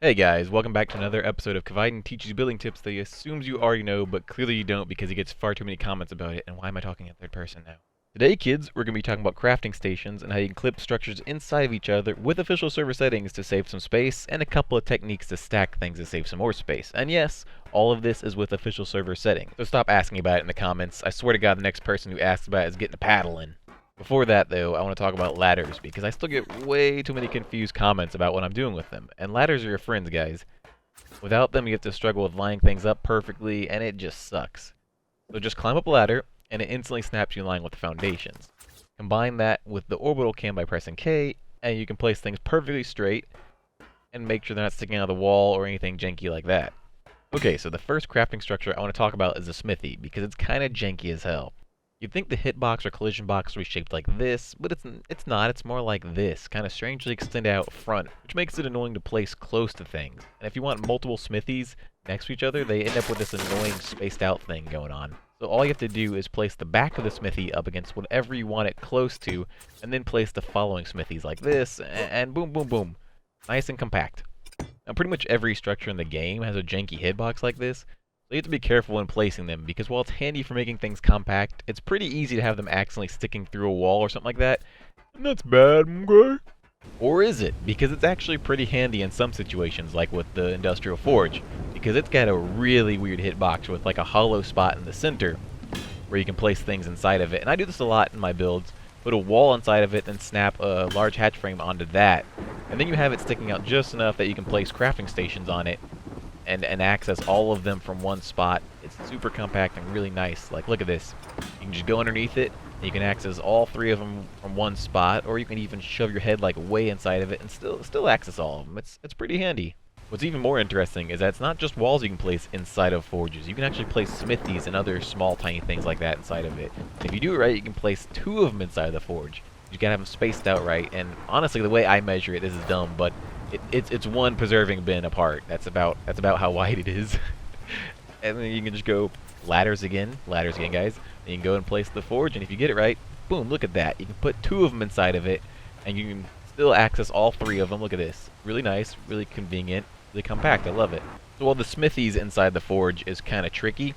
Hey guys, welcome back to another episode of Kviden teaches you building tips that he assumes you already know, but clearly you don't because he gets far too many comments about it. And why am I talking in third person now? Today, kids, we're going to be talking about crafting stations and how you can clip structures inside of each other with official server settings to save some space, and a couple of techniques to stack things to save some more space. And yes, all of this is with official server settings. So stop asking about it in the comments. I swear to God, the next person who asks about it is getting a paddle in. Before that, though, I want to talk about ladders, because I still get way too many confused comments about what I'm doing with them. And ladders are your friends, guys. Without them, you have to struggle with lining things up perfectly, and it just sucks. So just climb up a ladder, and it instantly snaps you in line with the foundations. Combine that with the orbital cam by pressing K, and you can place things perfectly straight, and make sure they're not sticking out of the wall or anything janky like that. Okay, so the first crafting structure I want to talk about is a smithy, because it's kind of janky as hell. You'd think the hitbox or collision box would be shaped like this, but it's not. It's more like this, kind of strangely extended out front, which makes it annoying to place close to things. And if you want multiple smithies next to each other, they end up with this annoying spaced out thing going on. So all you have to do is place the back of the smithy up against whatever you want it close to, and then place the following smithies like this, and boom, boom, boom. Nice and compact. Now pretty much every structure in the game has a janky hitbox like this, so you have to be careful when placing them, because while it's handy for making things compact, it's pretty easy to have them accidentally sticking through a wall or something like that. And that's bad, okay? Or is it? Because it's actually pretty handy in some situations, like with the Industrial Forge, because it's got a really weird hitbox with like a hollow spot in the center where you can place things inside of it. And I do this a lot in my builds. Put a wall inside of it, then snap a large hatch frame onto that. And then you have it sticking out just enough that you can place crafting stations on it and access all of them from one spot. It's super compact and really nice. Like, look at this. You can just go underneath it, and you can access all three of them from one spot, or you can even shove your head like way inside of it and still access all of them. It's pretty handy. What's even more interesting is that it's not just walls you can place inside of forges. You can actually place smithies and other small tiny things like that inside of it. If you do it right, you can place 2 of them inside of the forge. You gotta have them spaced out right, and honestly, the way I measure it, this is dumb, but it's one preserving bin apart. That's about how wide it is. And then you can just go ladders again, guys. And you can go and place the forge, and if you get it right, boom, look at that. You can put 2 of them inside of it, and you can still access all 3 of them. Look at this. Really nice, really convenient, really compact. I love it. So while the smithies inside the forge is kind of tricky,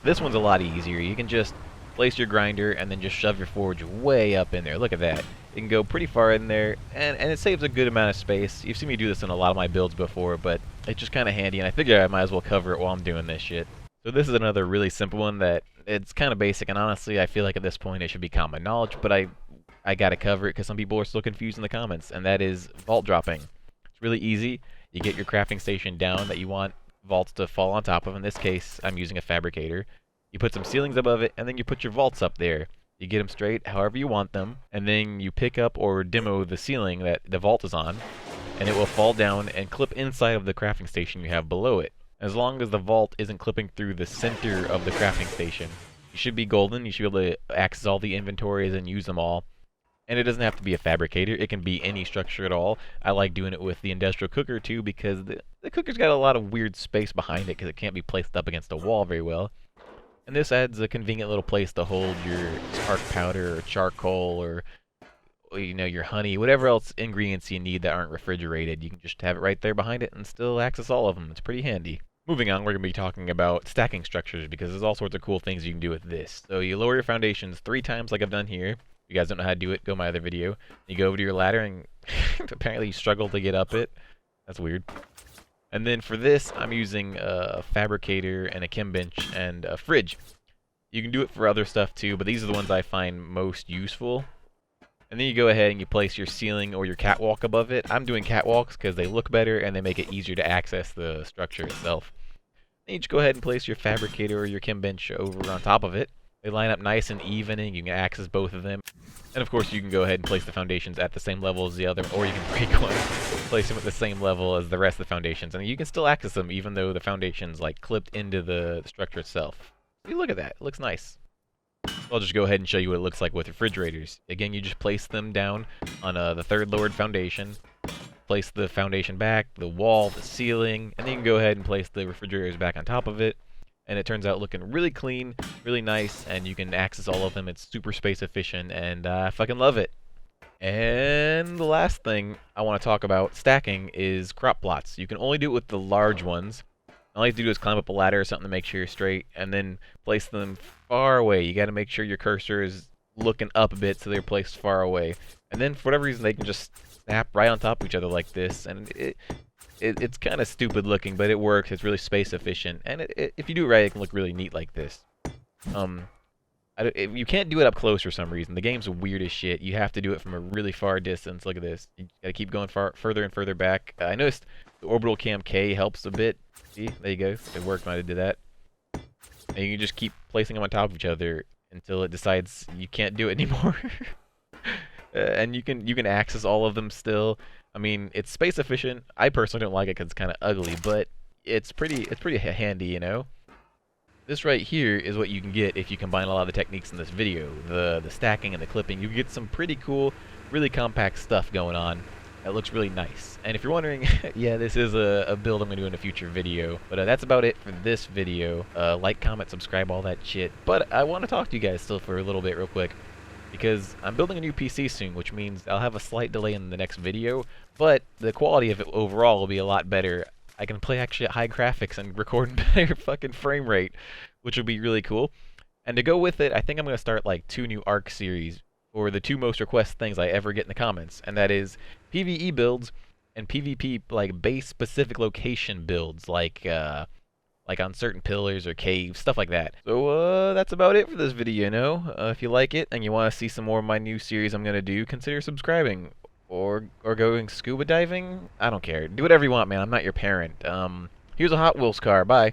this one's a lot easier. You can just place your grinder and then just shove your forge way up in there. Look at that. It can go pretty far in there, and it saves a good amount of space. You've seen me do this in a lot of my builds before, but it's just kind of handy, and I figure I might as well cover it while I'm doing this shit. So this is another really simple one that it's kind of basic, and honestly, I feel like at this point it should be common knowledge, but I gotta cover it because some people are still confused in the comments, and that is vault dropping. It's really easy. You get your crafting station down that you want vaults to fall on top of. In this case, I'm using a fabricator. You put some ceilings above it, and then you put your vaults up there. You get them straight however you want them, and then you pick up or demo the ceiling that the vault is on, and it will fall down and clip inside of the crafting station you have below it. As long as the vault isn't clipping through the center of the crafting station, you should be golden. You should be able to access all the inventories and use them all. And it doesn't have to be a fabricator. It can be any structure at all. I like doing it with the industrial cooker too, because the cooker's got a lot of weird space behind it because it can't be placed up against a wall very well. And this adds a convenient little place to hold your spark powder or charcoal or, you know, your honey, whatever else ingredients you need that aren't refrigerated. You can just have it right there behind it and still access all of them. It's pretty handy. Moving on, we're going to be talking about stacking structures, because there's all sorts of cool things you can do with this. So you lower your foundations 3 times like I've done here. If you guys don't know how to do it, go my other video. You go over to your ladder and apparently you struggle to get up it. That's weird. And then for this, I'm using a fabricator and a chem bench and a fridge. You can do it for other stuff too, but these are the ones I find most useful. And then you go ahead and you place your ceiling or your catwalk above it. I'm doing catwalks because they look better and they make it easier to access the structure itself. Then you just go ahead and place your fabricator or your chem bench over on top of it. They line up nice and even, and you can access both of them. And of course, you can go ahead and place the foundations at the same level as the other, or you can break one, place them at the same level as the rest of the foundations, and you can still access them even though the foundation's like clipped into the structure itself. See, look at that. It looks nice. I'll just go ahead and show you what it looks like with refrigerators. Again, you just place them down on the 3rd lowered foundation. Place the foundation back, the wall, the ceiling, and then you can go ahead and place the refrigerators back on top of it. And it turns out looking really clean, really nice, and you can access all of them. It's super space efficient, and I fucking love it. And the last thing I want to talk about stacking is crop plots. You can only do it with the large ones. All you have to do is climb up a ladder or something to make sure you're straight, and then place them far away. You got to make sure your cursor is looking up a bit so they're placed far away. And then for whatever reason they can just snap right on top of each other like this, and it's kind of stupid looking, but it works. It's really space efficient, and if you do it right, it can look really neat like this. You can't do it up close for some reason. The game's weird as shit. You have to do it from a really far distance. Look at this. You gotta keep going further and further back. I noticed the orbital cam K helps a bit. See, there you go. It worked when I did that. And you can just keep placing them on top of each other until it decides you can't do it anymore. And you can access all of them still. I mean, it's space efficient. I personally don't like it because it's kind of ugly, but it's pretty handy, you know. This right here is what you can get if you combine a lot of the techniques in this video. The stacking and the clipping. You get some pretty cool, really compact stuff going on. That looks really nice. And if you're wondering, yeah, this is a build I'm going to do in a future video. But that's about it for this video. Like, comment, subscribe, all that shit. But I want to talk to you guys still for a little bit real quick. Because I'm building a new PC soon, which means I'll have a slight delay in the next video. But the quality of it overall will be a lot better. I can play actually at high graphics and record in better fucking frame rate, which would be really cool. And to go with it, I think I'm going to start like 2 new Ark series, or the 2 most requested things I ever get in the comments, and that is PvE builds and PvP like base specific location builds, like on certain pillars or caves, stuff like that. So that's about it for this video. If you like it and you want to see some more of my new series I'm going to do, consider subscribing. Or going scuba diving? I don't care. Do whatever you want, man. I'm not your parent. Here's a Hot Wheels car. Bye.